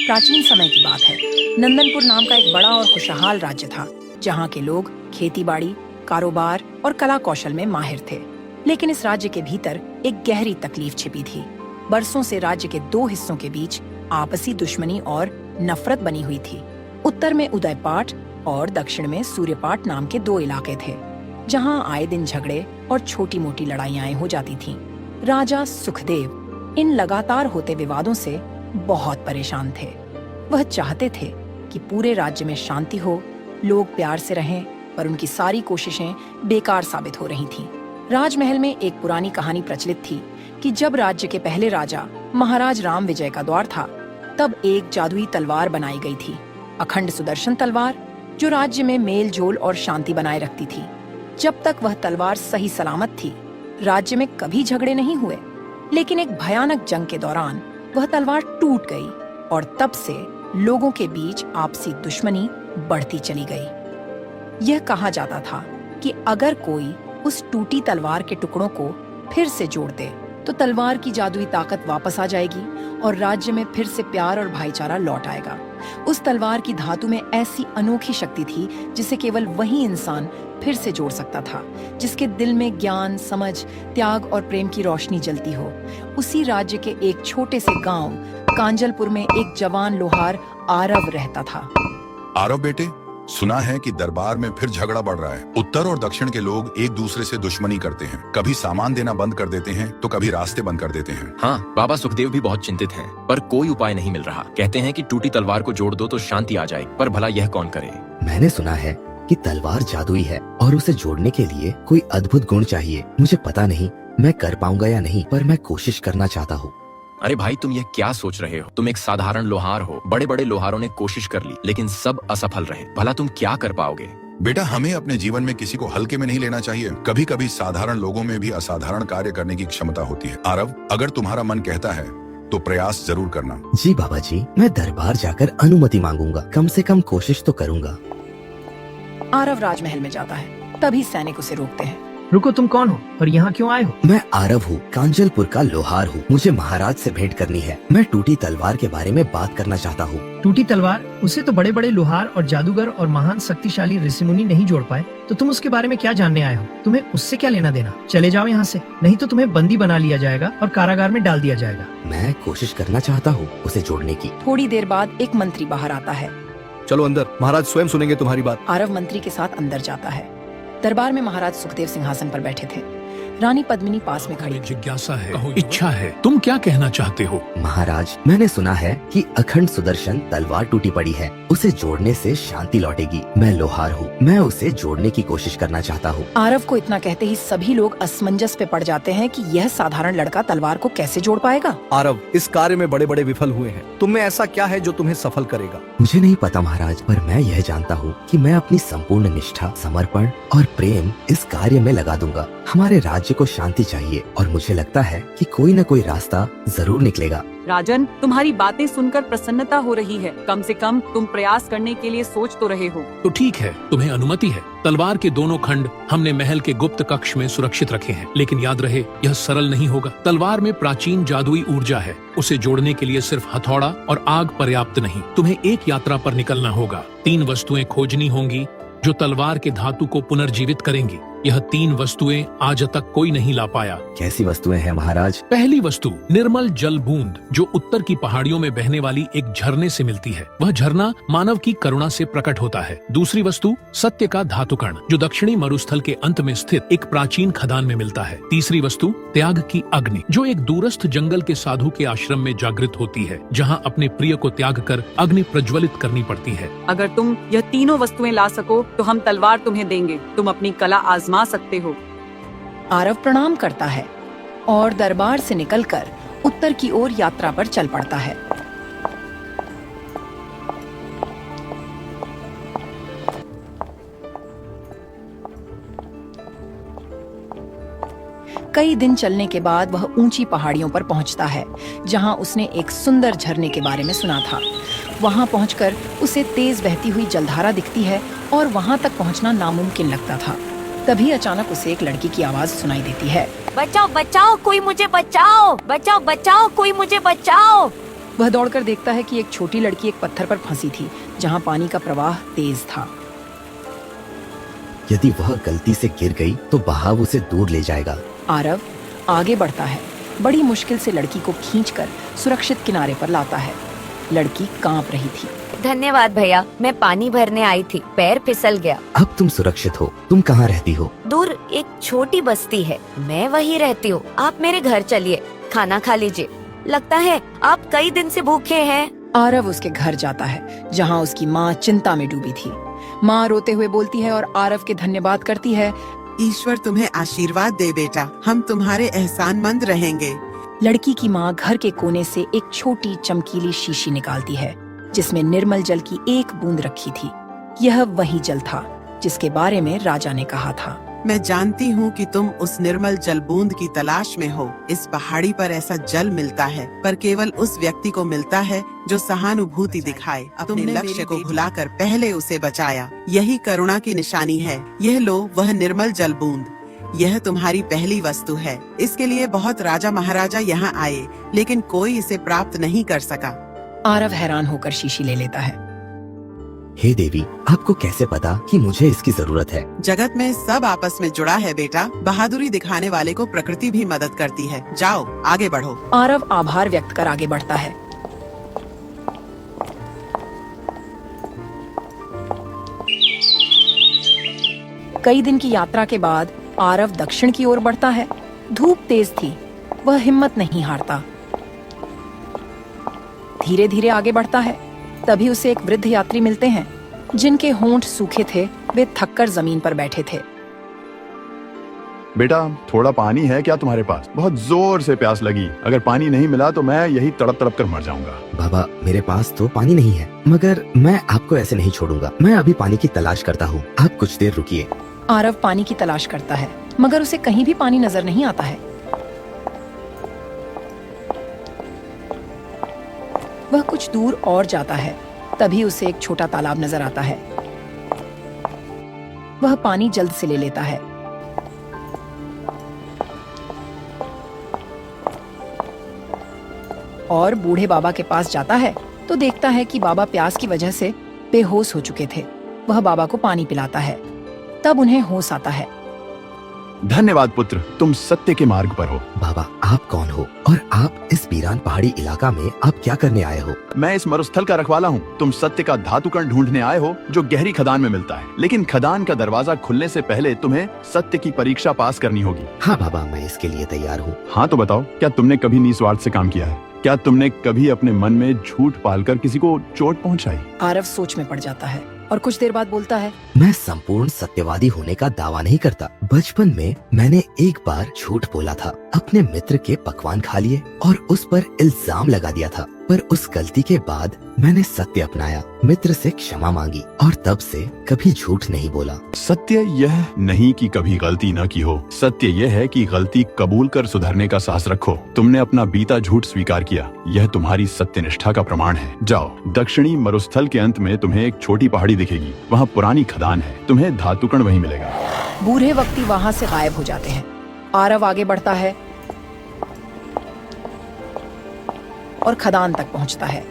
प्राचीन समय की बात है। नंदनपुर नाम का एक बड़ा और खुशहाल राज्य था, जहाँ के लोग खेती-बाड़ी, कारोबार और कला कौशल में माहिर थे। लेकिन इस राज्य के भीतर एक गहरी तकलीफ छिपी थी। बरसों से राज्य के दो हिस्सों के बीच आपसी दुश्मनी और नफरत बनी हुई थी। उत्तर में उदयपाट और दक्षिण में सूर्यपाट नाम के दो इलाके थे, जहाँ आए दिन झगड़े और छोटी मोटी लड़ाइयाँ हो जाती थीं। राजा सुखदेव इन लगातार होते विवादों से बहुत परेशान थे। वह चाहते थे कि पूरे राज्य में शांति हो, लोग प्यार से रहें, पर उनकी सारी कोशिशें बेकार साबित हो रही थीं। राजमहल में एक पुरानी कहानी प्रचलित थी कि जब राज्य के पहले राजा महाराज राम विजय का दौर था, तब एक जादुई तलवार बनाई गई थी, अखंड सुदर्शन तलवार, जो राज्य में मेल जोल और शांति बनाए रखती थी। जब तक वह तलवार सही सलामत थी, राज्य में कभी झगड़े नहीं हुए। लेकिन एक भयानक जंग के दौरान वह तलवार टूट गई और तब से लोगों के बीच आपसी दुश्मनी बढ़ती चली गई। यह कहा जाता था कि अगर कोई उस टूटी तलवार के टुकड़ों को फिर से जोड़ दे तो तलवार की जादुई ताकत वापस आ जाएगी और राज्य में फिर से प्यार और भाईचारा लौट आएगा। उस तलवार की धातु में ऐसी अनोखी शक्ति थी जिसे केवल वही इंसान फिर से जोड़ सकता था, जिसके दिल में ज्ञान, समझ, त्याग और प्रेम की रोशनी जलती हो। उसी राज्य के एक छोटे से गांव कांजलपुर में एक जवान लोहार आरव रहता था। आरव बेटे, सुना है कि दरबार में फिर झगड़ा बढ़ रहा है। उत्तर और दक्षिण के लोग एक दूसरे से दुश्मनी करते हैं, कभी सामान देना बंद कर देते हैं तो कभी रास्ते बंद कर देते हैं। हाँ, बाबा सुखदेव भी बहुत चिंतित हैं, पर कोई उपाय नहीं मिल रहा। कहते हैं कि टूटी तलवार को जोड़ दो तो शांति आ जाए, पर भला यह कौन करे? मैंने सुना है कि तलवार जादुई है और उसे जोड़ने के लिए कोई अद्भुत गुण चाहिए। मुझे पता नहीं मैं कर पाऊंगा या नहीं, पर मैं कोशिश करना चाहता हूँ। अरे भाई, तुम ये क्या सोच रहे हो? तुम एक साधारण लोहार हो। बड़े बड़े लोहारों ने कोशिश कर ली, लेकिन सब असफल रहे। भला तुम क्या कर पाओगे? बेटा, हमें अपने जीवन में किसी को हल्के में नहीं लेना चाहिए। कभी कभी साधारण लोगों में भी असाधारण कार्य करने की क्षमता होती है। आरव, अगर तुम्हारा मन कहता है तो प्रयास जरूर करना। जी बाबा जी, मैं दरबार जाकर अनुमति मांगूंगा। कम से कम कोशिश तो करूंगा। आरव राजमहल में जाता है, तभी सैनिक उसे रोकते हैं। रुको, तुम कौन हो और यहाँ क्यों आए हो? मैं आरव हूँ, कांजलपुर का लोहार हूँ। मुझे महाराज से भेंट करनी है। मैं टूटी तलवार के बारे में बात करना चाहता हूँ। टूटी तलवार, उसे तो बड़े बड़े लोहार और जादूगर और महान शक्तिशाली ऋषिमुनि नहीं जोड़ पाए, तो तुम उसके बारे में क्या जानने आए हो? तुम्हें उससे क्या लेना देना? चले जाओ यहाँ से, नहीं तो तुम्हें बंदी बना लिया जाएगा और कारागार में डाल दिया जाएगा। मैं कोशिश करना चाहता हूँ उसे जोड़ने की। थोड़ी देर बाद एक मंत्री बाहर आता है। चलो अंदर, महाराज स्वयं सुनेंगे तुम्हारी बात। आरव मंत्री के साथ अंदर जाता है। दरबार में महाराज सुखदेव सिंहासन पर बैठे थे। रानी पद्मिनी पास में खड़ी थी। जिज्ञासा है, इच्छा है, तुम क्या कहना चाहते हो? महाराज, मैंने सुना है कि अखंड सुदर्शन तलवार टूटी पड़ी है, उसे जोड़ने से शांति लौटेगी। मैं लोहार हूँ, मैं उसे जोड़ने की कोशिश करना चाहता हूँ। आरव को इतना कहते ही सभी लोग असमंजस पे पड़ जाते हैं कि यह साधारण लड़का तलवार को कैसे जोड़ पाएगा। आरव, इस कार्य में बड़े बड़े विफल हुए हैं। तुम में ऐसा क्या है जो तुम्हें सफल करेगा? मुझे नहीं पता महाराज, पर मैं यह जानता हूँ कि मैं अपनी संपूर्ण निष्ठा, समर्पण और प्रेम इस कार्य में लगा दूंगा। हमारे राज्य को शांति चाहिए और मुझे लगता है कि कोई न कोई रास्ता जरूर निकलेगा। राजन, तुम्हारी बातें सुनकर प्रसन्नता हो रही है। कम से कम तुम प्रयास करने के लिए सोच तो रहे हो। तो ठीक है, तुम्हें अनुमति है। तलवार के दोनों खंड हमने महल के गुप्त कक्ष में सुरक्षित रखे हैं, लेकिन याद रहे, यह सरल नहीं होगा। तलवार में प्राचीन जादुई ऊर्जा है। उसे जोड़ने के लिए सिर्फ हथौड़ा और आग पर्याप्त नहीं। तुम्हें एक यात्रा पर निकलना होगा। 3 वस्तुएं खोजनी होंगी जो तलवार के धातु को पुनर्जीवित करेंगी। यह 3 वस्तुएं आज तक कोई नहीं ला पाया। कैसी वस्तुएं हैं महाराज? पहली वस्तु निर्मल जल बूंद, जो उत्तर की पहाड़ियों में बहने वाली एक झरने से मिलती है। वह झरना मानव की करुणा से प्रकट होता है। दूसरी वस्तु सत्य का धातुकण, जो दक्षिणी मरुस्थल के अंत में स्थित एक प्राचीन खदान में मिलता है। तीसरी वस्तु त्याग की अग्नि, जो एक दूरस्थ जंगल के साधु के आश्रम में जागृत होती है, जहाँ अपने प्रिय को त्याग कर अग्नि प्रज्वलित करनी पड़ती है। अगर तुम यह तीनों वस्तुएं ला सको तो हम तलवार तुम्हें देंगे। तुम अपनी कला आजमा सकते हो। आरव प्रणाम करता है और दरबार से निकलकर उत्तर की ओर यात्रा पर चल पड़ता है। कई दिन चलने के बाद वह ऊंची पहाड़ियों पर पहुंचता है, जहां उसने एक सुंदर झरने के बारे में सुना था। वहां पहुंचकर उसे तेज बहती हुई जलधारा दिखती है और वहां तक पहुंचना नामुमकिन लगता था। तभी अचानक उसे एक लड़की की आवाज सुनाई देती है। बचाओ बचाओ, कोई मुझे बचाओ, बचाओ बचाओ, कोई मुझे बचाओ। वह दौड़कर देखता है कि एक छोटी लड़की एक पत्थर पर फंसी थी जहां पानी का प्रवाह तेज था। यदि वह गलती से गिर गई तो बहाव उसे दूर ले जाएगा। आरव आगे बढ़ता है, बड़ी मुश्किल से लड़की को खींचकर सुरक्षित किनारे पर लाता है। लड़की कांप रही थी। धन्यवाद भैया, मैं पानी भरने आई थी, पैर फिसल गया। अब तुम सुरक्षित हो। तुम कहाँ रहती हो? दूर एक छोटी बस्ती है, मैं वहीं रहती हूँ। आप मेरे घर चलिए, खाना खा लीजिए। लगता है आप कई दिन से भूखे हैं। आरव उसके घर जाता है जहां उसकी माँ चिंता में डूबी थी। माँ रोते हुए बोलती है और आरव के धन्यवाद करती है। ईश्वर तुम्हें आशीर्वाद दे बेटा, हम तुम्हारे एहसानमंद रहेंगे। लड़की की माँ घर के कोने से एक छोटी चमकीली शीशी निकालती है जिसमें निर्मल जल की एक बूंद रखी थी। यह वही जल था जिसके बारे में राजा ने कहा था। मैं जानती हूँ कि तुम उस निर्मल जल बूंद की तलाश में हो। इस पहाड़ी पर ऐसा जल मिलता है, पर केवल उस व्यक्ति को मिलता है जो सहानुभूति दिखाए। तुमने लक्ष्य को भुलाकर पहले उसे बचाया, यही करुणा की निशानी है। यह लो वह निर्मल जल बूंद, यह तुम्हारी पहली वस्तु है। इसके लिए बहुत राजा महाराजा यहाँ आए, लेकिन कोई इसे प्राप्त नहीं कर सका। आरव हैरान होकर शीशी ले लेता है। हे देवी, आपको कैसे पता कि मुझे इसकी जरूरत है? जगत में सब आपस में जुड़ा है बेटा। बहादुरी दिखाने वाले को प्रकृति भी मदद करती है। जाओ आगे बढ़ो। आरव आभार व्यक्त कर आगे बढ़ता है। कई दिन की यात्रा के बाद आरव दक्षिण की ओर बढ़ता है। धूप तेज थी, वह हिम्मत नहीं हारता। धीरे धीरे आगे बढ़ता है। तभी उसे एक वृद्ध यात्री मिलते हैं जिनके होंठ सूखे थे। वे थककर जमीन पर बैठे थे। बेटा, थोड़ा पानी है क्या तुम्हारे पास? बहुत जोर से प्यास लगी। अगर पानी नहीं मिला तो मैं यही तड़प तड़प कर मर जाऊंगा। बाबा, मेरे पास तो पानी नहीं है, मगर मैं आपको ऐसे नहीं छोड़ूंगा। मैं अभी पानी की तलाश करता हूँ, आप कुछ देर रुकिए। आरव पानी की तलाश करता है मगर उसे कहीं भी पानी नजर नहीं आता है। वह कुछ दूर और जाता है। तभी उसे एक छोटा तालाब नजर आता है। वह पानी जल्द से ले लेता है। और बूढ़े बाबा के पास जाता है तो देखता है कि बाबा प्यास की वजह से बेहोश हो चुके थे। वह बाबा को पानी पिलाता है। तब उन्हें होश आता है। धन्यवाद पुत्र, तुम सत्य के मार्ग पर हो। बाबा, आप कौन हो और आप इस वीरान पहाड़ी इलाका में आप क्या करने आए हो? मैं इस मरुस्थल का रखवाला हूँ। तुम सत्य का धातुकण ढूंढने आए हो जो गहरी खदान में मिलता है, लेकिन खदान का दरवाजा खुलने से पहले तुम्हें सत्य की परीक्षा पास करनी होगी। हाँ बाबा, मैं इसके लिए तैयार हूँ। हाँ तो बताओ, क्या तुमने कभी निस्वार्थ से काम किया है? क्या तुमने कभी अपने मन में झूठ पालकर किसी को चोट पहुँचाई? आरव सोच में पड़ जाता है और कुछ देर बाद बोलता है। मैं संपूर्ण सत्यवादी होने का दावा नहीं करता। बचपन में मैंने एक बार झूठ बोला था। अपने मित्र के पकवान खा लिए और उस पर इल्जाम लगा दिया था, पर उस गलती के बाद मैंने सत्य अपनाया, मित्र से क्षमा मांगी और तब से कभी झूठ नहीं बोला। सत्य यह नहीं कि कभी गलती न की हो, सत्य यह है कि गलती कबूल कर सुधरने का साहस रखो। तुमने अपना बीता झूठ स्वीकार किया, यह तुम्हारी सत्यनिष्ठा का प्रमाण है। जाओ, दक्षिणी मरुस्थल के अंत में तुम्हें एक छोटी पहाड़ी दिखेगी, वहाँ पुरानी खदान है, तुम्हें धातुकण वहीं मिलेगा। बूढ़े व्यक्ति वहाँ से गायब हो जाते हैं। आरव आगे बढ़ता है और खदान तक पहुँचता है।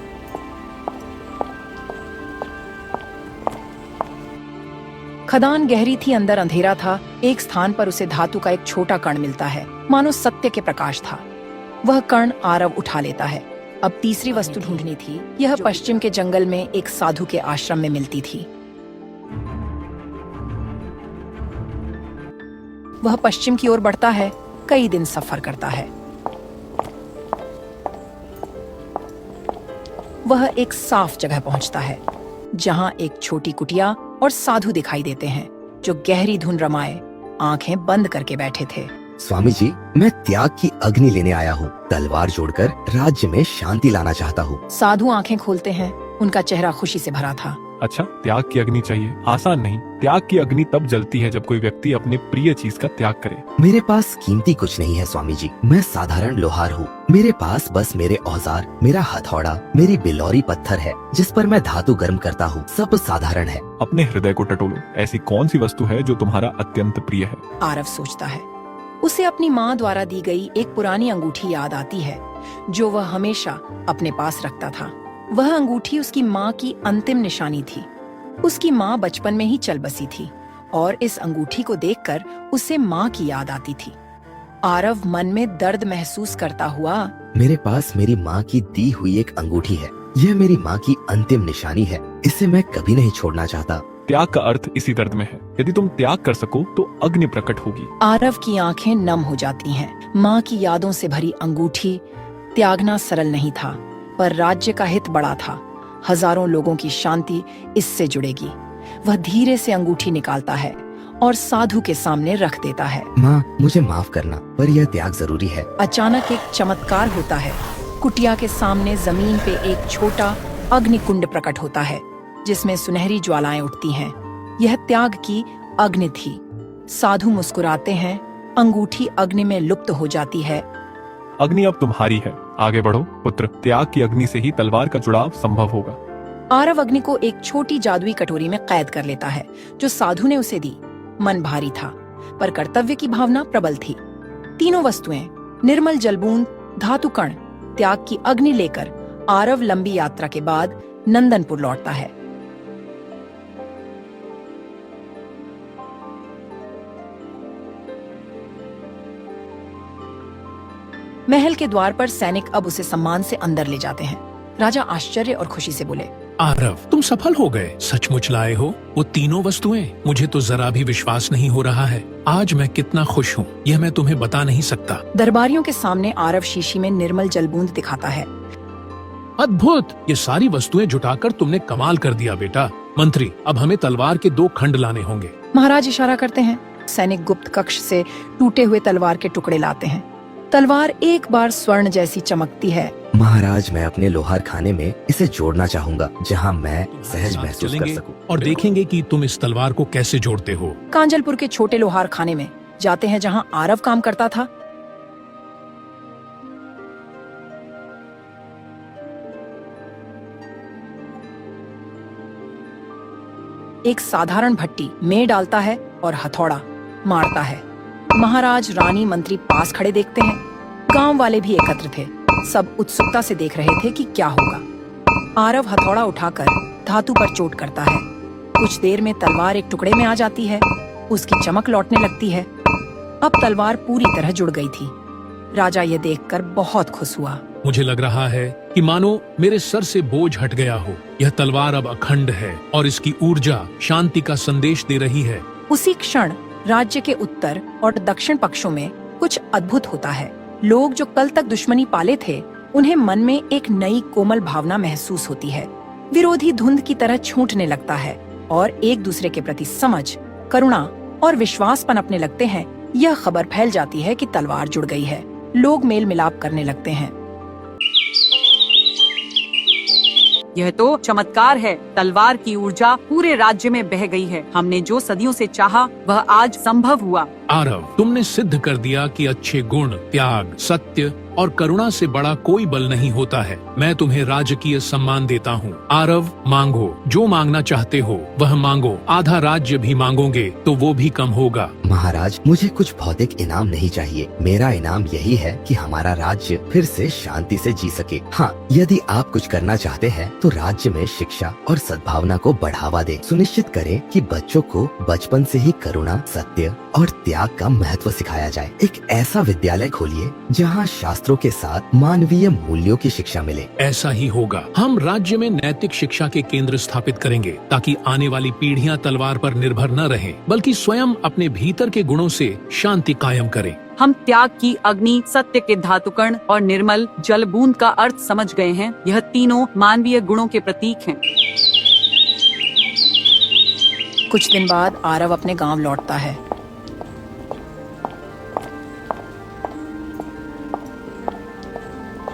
खदान गहरी थी, अंदर अंधेरा था। एक स्थान पर उसे धातु का एक छोटा कण मिलता है, मानो सत्य के प्रकाश था। वह कण आरव उठा लेता है। अब तीसरी वस्तु ढूंढनी थी। यह पश्चिम के जंगल में एक साधु के आश्रम में मिलती थी। वह पश्चिम की ओर बढ़ता है, कई दिन सफर करता है। वह एक साफ जगह पहुंचता है जहां एक छोटी कुटिया और साधु दिखाई देते हैं जो गहरी धुन रमाए आंखें बंद करके बैठे थे। स्वामी जी, मैं त्याग की अग्नि लेने आया हूँ। तलवार जोड़कर राज्य में शांति लाना चाहता हूँ। साधु आंखें खोलते हैं। उनका चेहरा खुशी से भरा था। अच्छा, त्याग की अग्नि चाहिए? आसान नहीं। त्याग की अग्नि तब जलती है जब कोई व्यक्ति अपने प्रिय चीज का त्याग करे। मेरे पास कीमती कुछ नहीं है स्वामी जी। मैं साधारण लोहार हूँ। मेरे पास बस मेरे औजार, मेरा हथौड़ा, मेरी बिलौरी पत्थर है जिस पर मैं धातु गर्म करता हूँ। सब साधारण है। अपने हृदय को टटोलो। ऐसी कौन सी वस्तु है जो तुम्हारा अत्यंत प्रिय है? आरव सोचता है। उसे अपनी माँ द्वारा दी गई एक पुरानी अंगूठी याद आती है जो वह हमेशा अपने पास रखता था। वह अंगूठी उसकी माँ की अंतिम निशानी थी। उसकी माँ बचपन में ही चल बसी थी और इस अंगूठी को देखकर उसे माँ की याद आती थी। आरव मन में दर्द महसूस करता हुआ, मेरे पास मेरी माँ की दी हुई एक अंगूठी है। यह मेरी माँ की अंतिम निशानी है। इसे मैं कभी नहीं छोड़ना चाहता। त्याग का अर्थ इसी दर्द में है। यदि तुम त्याग कर सको तो अग्नि प्रकट होगी। आरव की आंखें नम हो जाती हैं। माँ की यादों से भरी अंगूठी त्यागना सरल नहीं था, पर राज्य का हित बड़ा था। हजारों लोगों की शांति इससे जुड़ेगी। वह धीरे से अंगूठी निकालता है और साधु के सामने रख देता है। माँ, मुझे माफ करना, पर यह त्याग जरूरी है। अचानक एक चमत्कार होता है। कुटिया के सामने जमीन पे एक छोटा अग्निकुंड प्रकट होता है जिसमें सुनहरी ज्वालाएं उठती हैं। यह त्याग की अग्नि थी। साधु मुस्कुराते हैं। अंगूठी अग्नि में लुप्त हो जाती है। अग्नि अब तुम्हारी है। आगे बढ़ो पुत्र। त्याग की अग्नि से ही तलवार का जुड़ाव संभव होगा। आरव अग्नि को एक छोटी जादुई कटोरी में कैद कर लेता है जो साधु ने उसे दी। मन भारी था, पर कर्तव्य की भावना प्रबल थी। तीनों वस्तुएं, निर्मल जलबूंद, धातु कण, त्याग की अग्नि लेकर आरव लंबी यात्रा के बाद नंदनपुर लौटता है। महल के द्वार पर सैनिक अब उसे सम्मान से अंदर ले जाते हैं। राजा आश्चर्य और खुशी से बोले, आरव, तुम सफल हो गए। सचमुच लाए हो वो तीनों वस्तुएं। मुझे तो जरा भी विश्वास नहीं हो रहा है। आज मैं कितना खुश हूँ यह मैं तुम्हें बता नहीं सकता। दरबारियों के सामने आरव शीशी में निर्मल जलबूंद दिखाता है। अद्भुत! ये सारी वस्तुएं जुटाकर तुमने कमाल कर दिया बेटा। मंत्री, अब हमें तलवार के 2 खंड लाने होंगे। महाराज इशारा करते हैं। सैनिक गुप्त कक्ष से टूटे हुए तलवार के टुकड़े लाते हैं। तलवार एक बार स्वर्ण जैसी चमकती है। महाराज, मैं अपने लोहार खाने में इसे जोड़ना चाहूंगा जहां मैं सहज साथ महसूस कर चलेंगे सकूं। और देखेंगे कि तुम इस तलवार को कैसे जोड़ते हो। कांजलपुर के छोटे लोहार खाने में जाते हैं जहां आरव काम करता था। एक साधारण भट्टी में डालता है और हथौड़ा मारता है। महाराज, रानी, मंत्री पास खड़े देखते हैं। गांव वाले भी एकत्र थे। सब उत्सुकता से देख रहे थे कि क्या होगा। आरव हथौड़ा उठाकर धातु पर चोट करता है। कुछ देर में तलवार एक टुकड़े में आ जाती है। उसकी चमक लौटने लगती है। अब तलवार पूरी तरह जुड़ गई थी। राजा यह देखकर बहुत खुश हुआ। मुझे लग रहा है कि मानो मेरे सर से बोझ हट गया हो। यह तलवार अब अखंड है और इसकी ऊर्जा शांति का संदेश दे रही है। उसी क्षण राज्य के उत्तर और दक्षिण पक्षों में कुछ अद्भुत होता है। लोग जो कल तक दुश्मनी पाले थे, उन्हें मन में एक नई कोमल भावना महसूस होती है। विरोधी धुंध की तरह छूटने लगता है और एक दूसरे के प्रति समझ, करुणा और विश्वास पनपने लगते हैं। यह खबर फैल जाती है कि तलवार जुड़ गई है। लोग मेल मिलाप करने लगते हैं। यह तो चमत्कार है। तलवार की ऊर्जा पूरे राज्य में बह गई है। हमने जो सदियों से चाहा वह आज संभव हुआ। आरव, तुमने सिद्ध कर दिया कि अच्छे गुण, त्याग, सत्य और करुणा से बड़ा कोई बल नहीं होता है। मैं तुम्हें राजकीय सम्मान देता हूँ। आरव, मांगो, जो मांगना चाहते हो वह मांगो। आधा राज्य भी मांगोगे तो वो भी कम होगा। महाराज, मुझे कुछ भौतिक इनाम नहीं चाहिए। मेरा इनाम यही है कि हमारा राज्य फिर से शांति से जी सके। हाँ, यदि आप कुछ करना चाहते हैं तो राज्य में शिक्षा और सद्भावना को बढ़ावा दें। सुनिश्चित करें कि बच्चों को बचपन से ही करुणा, सत्य और त्याग का महत्व सिखाया जाए। एक ऐसा विद्यालय खोलिए जहाँ शास्त्रों के साथ मानवीय मूल्यों की शिक्षा मिले। ऐसा ही होगा। हम राज्य में नैतिक शिक्षा के केंद्र स्थापित करेंगे ताकि आने वाली पीढ़ियां तलवार पर निर्भर न रहें, बल्कि स्वयं अपने भीतर के गुणों से शांति कायम करें। हम त्याग की अग्नि, सत्य के धातुकण और निर्मल जल बूंद का अर्थ समझ गए हैं। यह तीनों मानवीय गुणों के प्रतीक हैं। कुछ दिन बाद आरव अपने गांव लौटता है।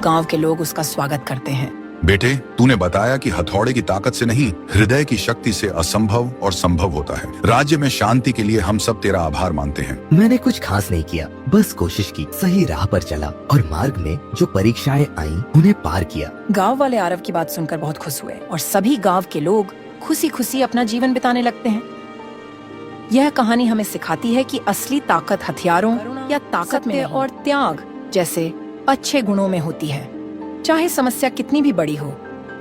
गांव के लोग उसका स्वागत करते हैं। बेटे, तूने बताया कि हथौड़े की ताकत से नहीं, हृदय की शक्ति से असंभव और संभव होता है। राज्य में शांति के लिए हम सब तेरा आभार मानते हैं। मैंने कुछ खास नहीं किया, बस कोशिश की, सही राह पर चला और मार्ग में जो परीक्षाएं आईं उन्हें पार किया। गांव वाले आरव की बात सुनकर बहुत खुश हुए और सभी गांव के लोग खुशी खुशी अपना जीवन बिताने लगते हैं। यह कहानी हमें सिखाती है कि असली ताकत हथियारों या ताकत में और त्याग जैसे अच्छे गुणों में होती है। चाहे समस्या कितनी भी बड़ी हो,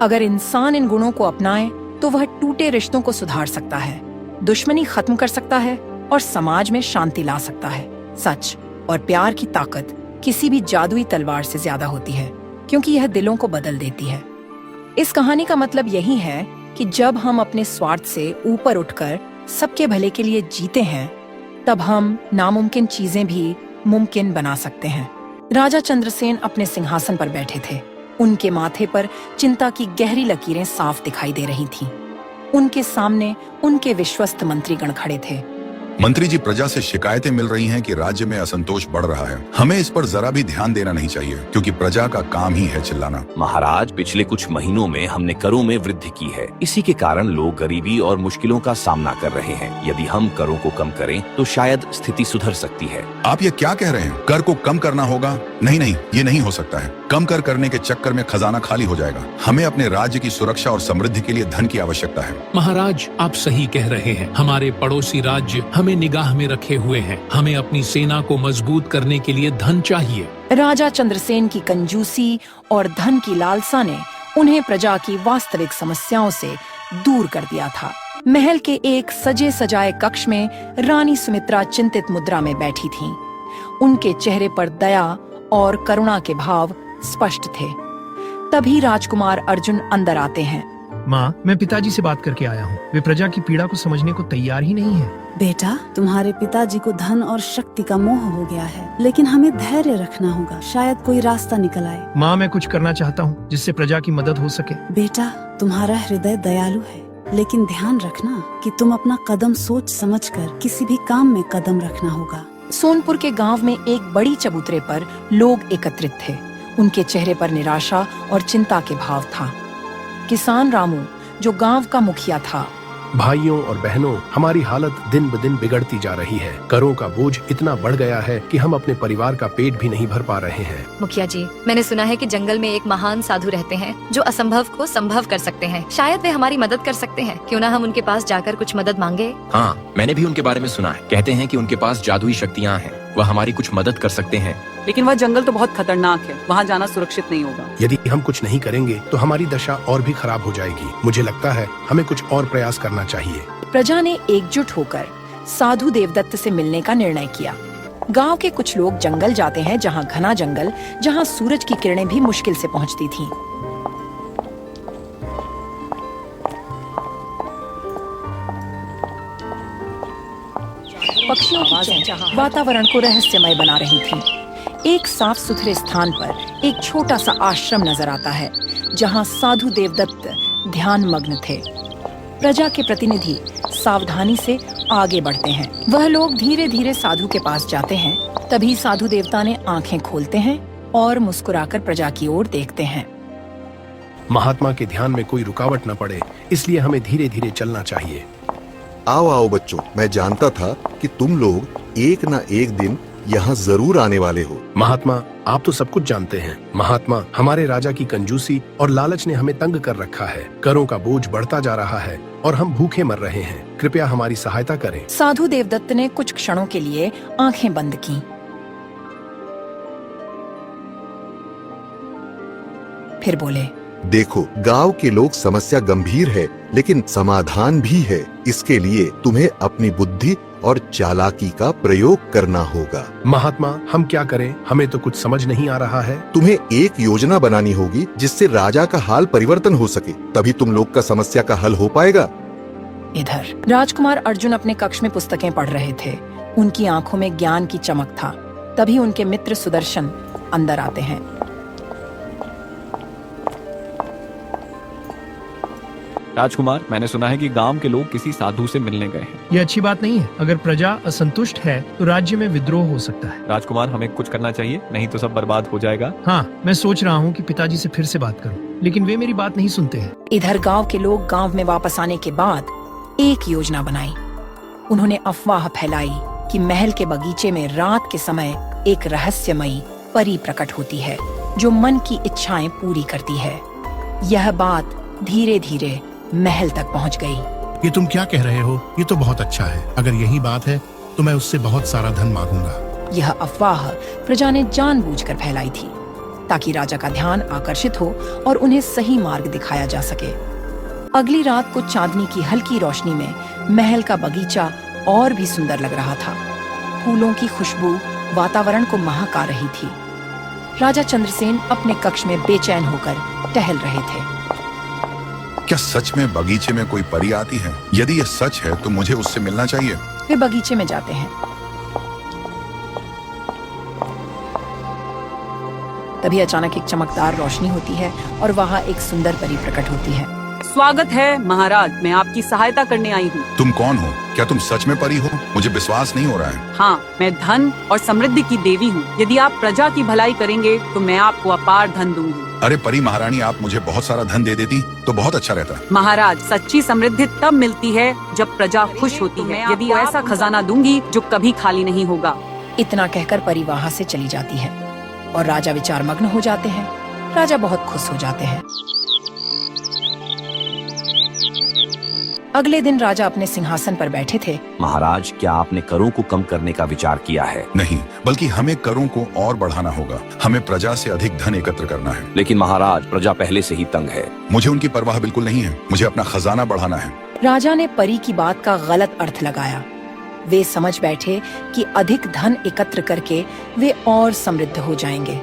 अगर इंसान इन गुणों को अपनाए तो वह टूटे रिश्तों को सुधार सकता है, दुश्मनी खत्म कर सकता है और समाज में शांति ला सकता है। सच और प्यार की ताकत किसी भी जादुई तलवार से ज्यादा होती है, क्योंकि यह दिलों को बदल देती है। इस कहानी का मतलब यही है कि जब हम अपने स्वार्थ से ऊपर उठकर सबके भले के लिए जीते हैं, तब हम नामुमकिन चीजें भी मुमकिन बना सकते हैं। राजा चंद्रसेन अपने सिंहासन पर बैठे थे। उनके माथे पर चिंता की गहरी लकीरें साफ दिखाई दे रही थीं। उनके सामने उनके विश्वस्त मंत्रीगण खड़े थे। मंत्री जी, प्रजा से शिकायतें मिल रही हैं कि राज्य में असंतोष बढ़ रहा है। हमें इस पर जरा भी ध्यान देना नहीं चाहिए, क्योंकि प्रजा का काम ही है चिल्लाना। महाराज, पिछले कुछ महीनों में हमने करों में वृद्धि की है। इसी के कारण लोग गरीबी और मुश्किलों का सामना कर रहे हैं। यदि हम करों को कम करें तो शायद स्थिति सुधर सकती है। आप ये क्या कह रहे हैं? कर को कम करना होगा? नहीं नहीं, ये नहीं हो सकता है। कम कर करने के चक्कर में खजाना खाली हो जाएगा। हमें अपने राज्य की सुरक्षा और समृद्धि के लिए धन की आवश्यकता है। महाराज, आप सही कह रहे हैं। हमारे पड़ोसी राज्य हमें निगाह में रखे हुए हैं। हमें अपनी सेना को मजबूत करने के लिए धन चाहिए। राजा चंद्रसेन की कंजूसी और धन की लालसा ने उन्हें प्रजा की वास्तविक समस्याओं से दूर कर दिया था। महल के एक सजे सजाए कक्ष में रानी सुमित्रा चिंतित मुद्रा में बैठी थीं। उनके चेहरे पर दया और करुणा के भाव स्पष्ट थे। तभी राजकुमार अर्जुन अंदर आते हैं। माँ, मैं पिताजी से बात करके आया हूँ। वे प्रजा की पीड़ा को समझने को तैयार ही नहीं है। बेटा, तुम्हारे पिताजी को धन और शक्ति का मोह हो गया है, लेकिन हमें धैर्य रखना होगा। शायद कोई रास्ता निकल आए। माँ, मैं कुछ करना चाहता हूँ जिससे प्रजा की मदद हो सके। बेटा, तुम्हारा हृदय दयालु है, लेकिन ध्यान रखना कि तुम अपना कदम सोच समझकर किसी भी काम में कदम रखना होगा। सोनपुर के गांव में एक बड़ी चबूतरे पर लोग एकत्रित थे। उनके चेहरे पर निराशा और चिंता के भाव था। किसान रामू, जो गांव का मुखिया था, भाइयों और बहनों, हमारी हालत दिन ब दिन बिगड़ती जा रही है। करों का बोझ इतना बढ़ गया है कि हम अपने परिवार का पेट भी नहीं भर पा रहे हैं। मुखिया जी, मैंने सुना है कि जंगल में एक महान साधु रहते हैं जो असंभव को संभव कर सकते हैं। शायद वे हमारी मदद कर सकते हैं। क्यों ना हम उनके पास जाकर कुछ मदद मांगे? हाँ, मैंने भी उनके बारे में सुना है। कहते हैं कि उनके पास जादुई शक्तियाँ हैं। वह हमारी कुछ मदद कर सकते हैं। लेकिन वह जंगल तो बहुत खतरनाक है। वहाँ जाना सुरक्षित नहीं होगा। यदि हम कुछ नहीं करेंगे तो हमारी दशा और भी खराब हो जाएगी। मुझे लगता है हमें कुछ और प्रयास करना चाहिए। प्रजा ने एकजुट होकर साधु देवदत्त से मिलने का निर्णय किया। गांव के कुछ लोग जंगल जाते हैं, जहां घना जंगल, जहां सूरज की किरणें भी मुश्किल से पहुंचती थीं। पक्षियों की चहचहाहट वातावरण को रहस्यमय बना रही थी। एक साफ सुथरे स्थान पर एक छोटा सा आश्रम नजर आता है, जहां साधु देवदत्त ध्यान मग्न थे। प्रजा के प्रतिनिधि सावधानी से आगे बढ़ते हैं। वह लोग धीरे धीरे साधु के पास जाते हैं। तभी साधु देवता ने आंखें खोलते हैं और मुस्कुराकर प्रजा की ओर देखते हैं। महात्मा के ध्यान में कोई रुकावट न पड़े, इसलिए हमें धीरे धीरे चलना चाहिए। आओ आओ बच्चों, मैं जानता था कि तुम लोग एक न एक दिन यहाँ जरूर आने वाले हो। महात्मा, आप तो सब कुछ जानते हैं। महात्मा, हमारे राजा की कंजूसी और लालच ने हमें तंग कर रखा है। करों का बोझ बढ़ता जा रहा है और हम भूखे मर रहे हैं। कृपया हमारी सहायता करें। साधु देवदत्त ने कुछ क्षणों के लिए आंखें बंद की। फिर बोले, देखो, गांव के लोग समस्या गंभीर है, लेकिन समाधान भी है। इसके लिए तुम्हें अपनी बुद्धि और चालाकी का प्रयोग करना होगा। महात्मा, हम क्या करें? हमें तो कुछ समझ नहीं आ रहा है। तुम्हें एक योजना बनानी होगी जिससे राजा का हाल परिवर्तन हो सके, तभी तुम लोग का समस्या का हल हो पाएगा। इधर राजकुमार अर्जुन अपने कक्ष में पुस्तकें पढ़ रहे थे। उनकी आंखों में ज्ञान की चमक था। तभी उनके मित्र सुदर्शन अंदर आते हैं। राजकुमार, मैंने सुना है कि गांव के लोग किसी साधु से मिलने गए हैं। ये अच्छी बात नहीं है। अगर प्रजा असंतुष्ट है तो राज्य में विद्रोह हो सकता है। राजकुमार, हमें कुछ करना चाहिए, नहीं तो सब बर्बाद हो जाएगा। हाँ, मैं सोच रहा हूँ कि पिताजी से फिर से बात करूँ, लेकिन वे मेरी बात नहीं सुनते हैं। इधर गांव के लोग गांव में वापस आने के बाद एक योजना बनाई। उन्होंने अफवाह फैलाई कि महल के बगीचे में रात के समय एक रहस्यमयी परी प्रकट होती है जो मन की इच्छाएं पूरी करती है। यह बात धीरे धीरे महल तक पहुंच गई। ये तुम क्या कह रहे हो? ये तो बहुत अच्छा है। अगर यही बात है तो मैं उससे बहुत सारा धन मांगूंगा। यह अफवाह प्रजा ने जानबूझकर फैलाई थी ताकि राजा का ध्यान आकर्षित हो और उन्हें सही मार्ग दिखाया जा सके। अगली रात को चांदनी की हल्की रोशनी में महल का बगीचा और भी सुंदर लग रहा था। फूलों की खुशबू वातावरण को महका रही थी। राजा चंद्रसेन अपने कक्ष में बेचैन होकर टहल रहे थे। क्या सच में बगीचे में कोई परी आती है? यदि यह सच है तो मुझे उससे मिलना चाहिए। वे बगीचे में जाते हैं। तभी अचानक एक चमकदार रोशनी होती है और वहाँ एक सुंदर परी प्रकट होती है। स्वागत है महाराज, मैं आपकी सहायता करने आई हूँ। तुम कौन हो? क्या तुम सच में परी हो? मुझे विश्वास नहीं हो रहा है। हाँ, मैं धन और समृद्धि की देवी हूँ। यदि आप प्रजा की भलाई करेंगे तो मैं आपको अपार धन दूंगी। अरे परी महारानी, आप मुझे बहुत सारा धन दे देती तो बहुत अच्छा रहता। महाराज, सच्ची समृद्धि तब मिलती है जब प्रजा खुश होती है। यदि ऐसा खजाना दूंगी जो कभी खाली नहीं होगा। इतना कहकर परी वहाँ से चली जाती है और राजा विचार मग्न हो जाते हैं। राजा बहुत खुश हो जाते हैं। अगले दिन राजा अपने सिंहासन पर बैठे थे। महाराज, क्या आपने करों को कम करने का विचार किया है? नहीं, बल्कि हमें करों को और बढ़ाना होगा। हमें प्रजा से अधिक धन एकत्र करना है। लेकिन महाराज, प्रजा पहले से ही तंग है। मुझे उनकी परवाह बिल्कुल नहीं है। मुझे अपना खजाना बढ़ाना है। राजा ने परी की बात का गलत अर्थ लगाया। वे समझ बैठे कि अधिक धन एकत्र करके वे और समृद्ध हो जाएंगे।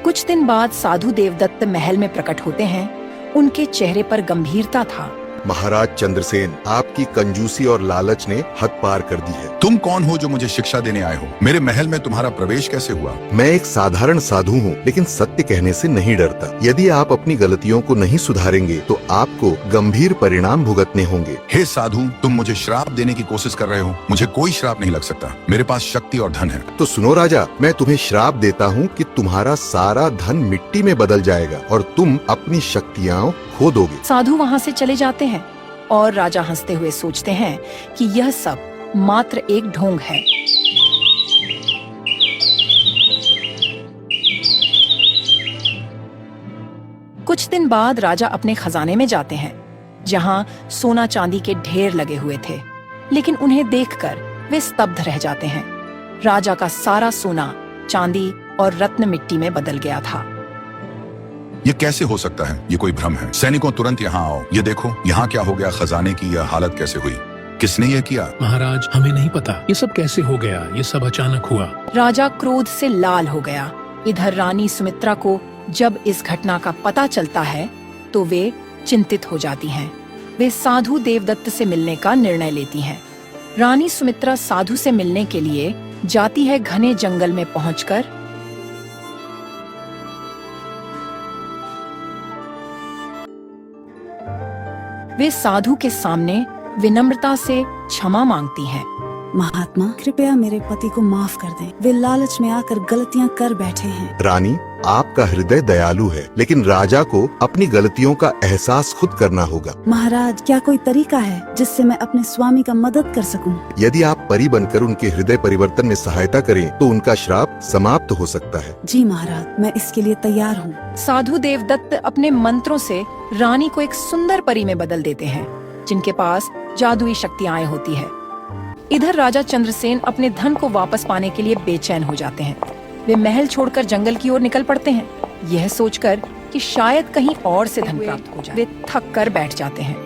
कुछ दिन बाद साधु देवदत्त महल में प्रकट होते हैं। उनके चेहरे पर गंभीरता था। महाराज चंद्रसेन, आपकी कंजूसी और लालच ने हद पार कर दी है। तुम कौन हो जो मुझे शिक्षा देने आए हो? मेरे महल में तुम्हारा प्रवेश कैसे हुआ? मैं एक साधारण साधु हूँ, लेकिन सत्य कहने से नहीं डरता। यदि आप अपनी गलतियों को नहीं सुधारेंगे तो आपको गंभीर परिणाम भुगतने होंगे। हे साधु, तुम मुझे श्राप देने की कोशिश कर रहे हो। मुझे कोई श्राप नहीं लग सकता। मेरे पास शक्ति और धन है। तो सुनो राजा, मैं तुम्हें श्राप देता हूँ कि तुम्हारा सारा धन मिट्टी में बदल जाएगा और तुम अपनी शक्तियाँ खो दोगे। साधु वहाँ से चले जाते हैं और राजा हंसते हुए सोचते हैं कि यह सब मात्र एक ढोंग है। कुछ दिन बाद राजा अपने खजाने में जाते हैं, जहाँ सोना चांदी के ढेर लगे हुए थे, लेकिन उन्हें देखकर वे स्तब्ध रह जाते हैं। राजा का सारा सोना, चांदी और रत्न मिट्टी में बदल गया था। ये कैसे हो सकता है? ये कोई भ्रम है। सैनिकों, तुरंत यहाँ आओ। ये देखो, यहाँ क्या हो गया? खजाने की यह हालत कैसे हुई? किसने ये किया? महाराज, हमें नहीं पता। ये सब कैसे हो गया? ये सब अचानक हुआ। राजा क्रोध से लाल हो गया। इधर रानी सुमित्रा को जब इस घटना का पता चलता है तो वे चिंतित हो जाती हैं। वे साधु देवदत्त से मिलने का निर्णय लेती हैं। रानी सुमित्रा साधु से मिलने के लिए जाती है। घने जंगल में पहुंचकर वे साधु के सामने विनम्रता से क्षमा मांगती हैं। महात्मा, कृपया मेरे पति को माफ कर दें। वे लालच में आकर गलतियां कर बैठे हैं। रानी, आपका हृदय दयालु है, लेकिन राजा को अपनी गलतियों का एहसास खुद करना होगा। महाराज, क्या कोई तरीका है जिससे मैं अपने स्वामी का मदद कर सकूं? यदि आप परी बनकर उनके हृदय परिवर्तन में सहायता करें तो उनका श्राप समाप्त हो सकता है। जी महाराज, मैं इसके लिए तैयार हूँ। साधु देवदत्त अपने मंत्रों से रानी को एक सुंदर परी में बदल देते हैं, जिनके पास जादुई शक्तियाँ होती है। इधर राजा चंद्रसेन अपने धन को वापस पाने के लिए बेचैन हो जाते हैं। वे महल छोड़कर जंगल की ओर निकल पड़ते हैं, यह सोचकर कि शायद कहीं और से धन प्राप्त हो जाए। वे थक कर बैठ जाते हैं।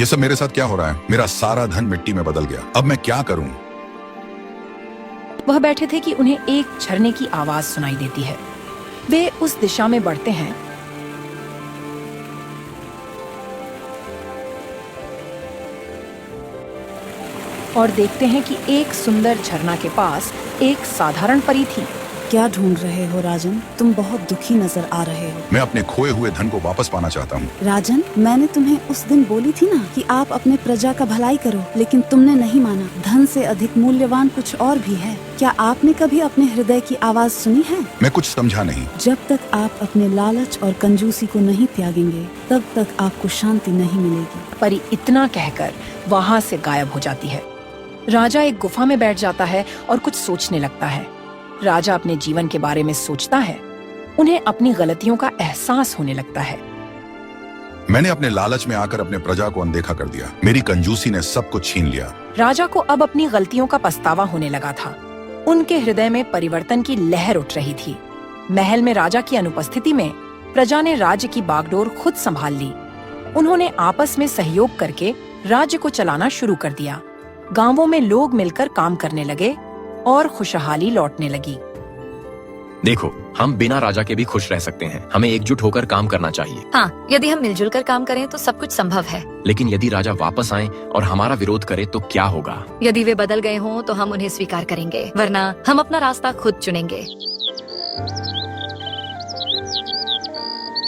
ये सब मेरे साथ क्या हो रहा है? मेरा सारा धन मिट्टी में बदल गया। अब मैं क्या करूं? वह बैठे थे कि उन्हें एक झरने की आवाज सुनाई देती है। वे उस दिशा में बढ़ते हैं। और देखते हैं कि एक सुंदर झरना के पास एक साधारण परी थी। क्या ढूंढ रहे हो राजन? तुम बहुत दुखी नजर आ रहे हो। मैं अपने खोए हुए धन को वापस पाना चाहता हूँ। राजन, मैंने तुम्हें उस दिन बोली थी ना कि आप अपने प्रजा का भलाई करो, लेकिन तुमने नहीं माना। धन से अधिक मूल्यवान कुछ और भी है। क्या आपने कभी अपने हृदय की आवाज सुनी है? मैं कुछ समझा नहीं। जब तक आप अपने लालच और कंजूसी को नहीं त्यागेंगे, तब तक आपको शांति नहीं मिलेगी। परी इतना कहकर वहाँ से गायब हो जाती है। राजा एक गुफा में बैठ जाता है और कुछ सोचने लगता है। राजा अपने जीवन के बारे में सोचता है। उन्हें अपनी गलतियों का एहसास होने लगता है। मैंने अपने लालच में आकर अपने प्रजा को अनदेखा कर दिया। मेरी कंजूसी ने सब कुछ छीन लिया। राजा को अब अपनी गलतियों का पछतावा होने लगा था। उनके हृदय में परिवर्तन की लहर उठ रही थी। महल में राजा की अनुपस्थिति में प्रजा ने राज्य की बागडोर खुद संभाल ली। उन्होंने आपस में सहयोग करके राज्य को चलाना शुरू कर दिया। गांवों में लोग मिलकर काम करने लगे और खुशहाली लौटने लगी। देखो, हम बिना राजा के भी खुश रह सकते हैं। हमें एकजुट होकर काम करना चाहिए। हाँ, यदि हम मिलजुल कर काम करें तो सब कुछ संभव है। लेकिन यदि राजा वापस आए और हमारा विरोध करे तो क्या होगा? यदि वे बदल गए हों तो हम उन्हें स्वीकार करेंगे, वरना हम अपना रास्ता खुद चुनेंगे।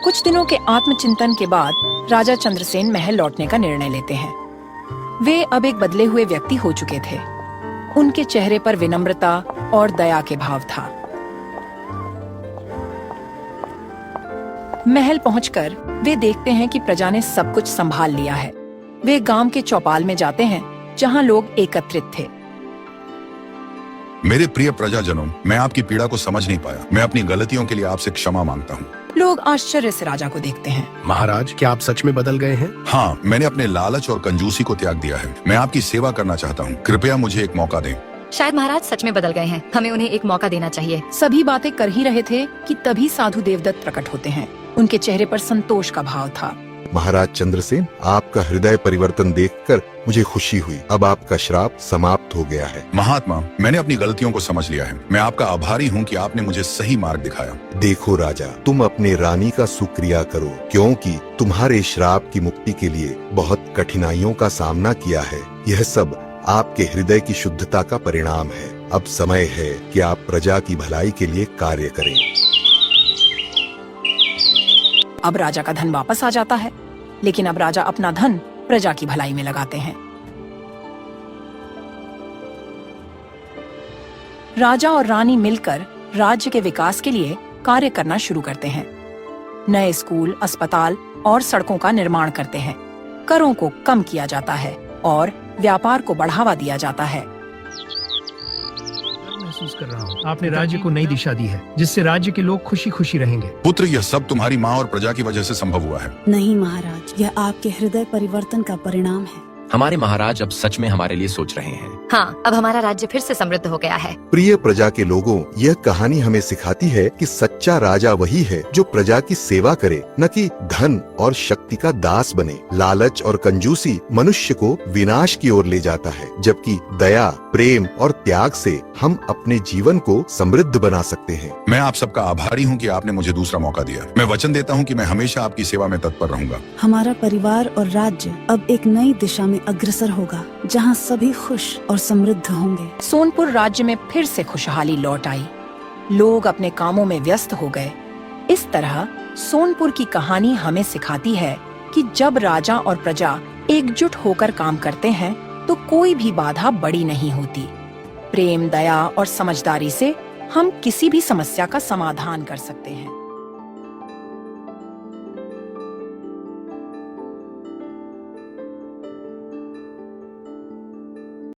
कुछ दिनों के आत्मचिंतन के बाद राजा चंद्रसेन महल लौटने का निर्णय लेते हैं। वे अब एक बदले हुए व्यक्ति हो चुके थे। उनके चेहरे पर विनम्रता और दया के भाव था। महल पहुंचकर वे देखते हैं कि प्रजा ने सब कुछ संभाल लिया है। वे गांव के चौपाल में जाते हैं जहां लोग एकत्रित थे। मेरे प्रिय प्रजाजनों, मैं आपकी पीड़ा को समझ नहीं पाया। मैं अपनी गलतियों के लिए आपसे क्षमा मांगता हूँ। लोग आश्चर्य से राजा को देखते हैं। महाराज, क्या आप सच में बदल गए हैं? हाँ, मैंने अपने लालच और कंजूसी को त्याग दिया है। मैं आपकी सेवा करना चाहता हूँ। कृपया मुझे एक मौका दें। शायद महाराज सच में बदल गए हैं। हमें उन्हें एक मौका देना चाहिए। सभी बातें कर ही रहे थे कि तभी साधु देवदत्त प्रकट होते हैं। उनके चेहरे पर संतोष का भाव था। महाराज चंद्रसेन, आपका हृदय परिवर्तन देखकर मुझे खुशी हुई। अब आपका श्राप समाप्त हो गया है। महात्मा, मैंने अपनी गलतियों को समझ लिया है। मैं आपका आभारी हूँ कि आपने मुझे सही मार्ग दिखाया। देखो राजा, तुम अपने रानी का शुक्रिया करो, क्योंकि तुम्हारे श्राप की मुक्ति के लिए बहुत कठिनाइयों का सामना किया है। यह सब आपके हृदय की शुद्धता का परिणाम है। अब समय है कि आप प्रजा की भलाई के लिए कार्य करें। अब राजा का धन वापस आ जाता है, लेकिन अब राजा अपना धन प्रजा की भलाई में लगाते हैं। राजा और रानी मिलकर राज्य के विकास के लिए कार्य करना शुरू करते हैं। नए स्कूल, अस्पताल और सड़कों का निर्माण करते हैं। करों को कम किया जाता है और व्यापार को बढ़ावा दिया जाता है। महसूस कर रहा हूँ आपने राज्य को नई दिशा दी है, जिससे राज्य के लोग खुशी खुशी रहेंगे। पुत्र, यह सब तुम्हारी माँ और प्रजा की वजह से संभव हुआ है। नहीं महाराज, यह आपके हृदय परिवर्तन का परिणाम है। हमारे महाराज अब सच में हमारे लिए सोच रहे हैं। हाँ, अब हमारा राज्य फिर से समृद्ध हो गया है। प्रिय प्रजा के लोगों, यह कहानी हमें सिखाती है कि सच्चा राजा वही है जो प्रजा की सेवा करे, न कि धन और शक्ति का दास बने। लालच और कंजूसी मनुष्य को विनाश की ओर ले जाता है, जबकि दया, प्रेम और त्याग से हम अपने जीवन को समृद्ध बना सकते हैं। मैं आप सबका आभारी हूँ कि आपने मुझे दूसरा मौका दिया। मैं वचन देता हूँ कि मैं हमेशा आपकी सेवा में तत्पर रहूंगा। हमारा परिवार और राज्य अब एक नई दिशा में अग्रसर होगा, जहां सभी खुश और समृद्ध होंगे। सोनपुर राज्य में फिर से खुशहाली लौट आई। लोग अपने कामों में व्यस्त हो गए। इस तरह सोनपुर की कहानी हमें सिखाती है कि जब राजा और प्रजा एकजुट होकर काम करते हैं तो कोई भी बाधा बड़ी नहीं होती। प्रेम, दया और समझदारी से हम किसी भी समस्या का समाधान कर सकते हैं।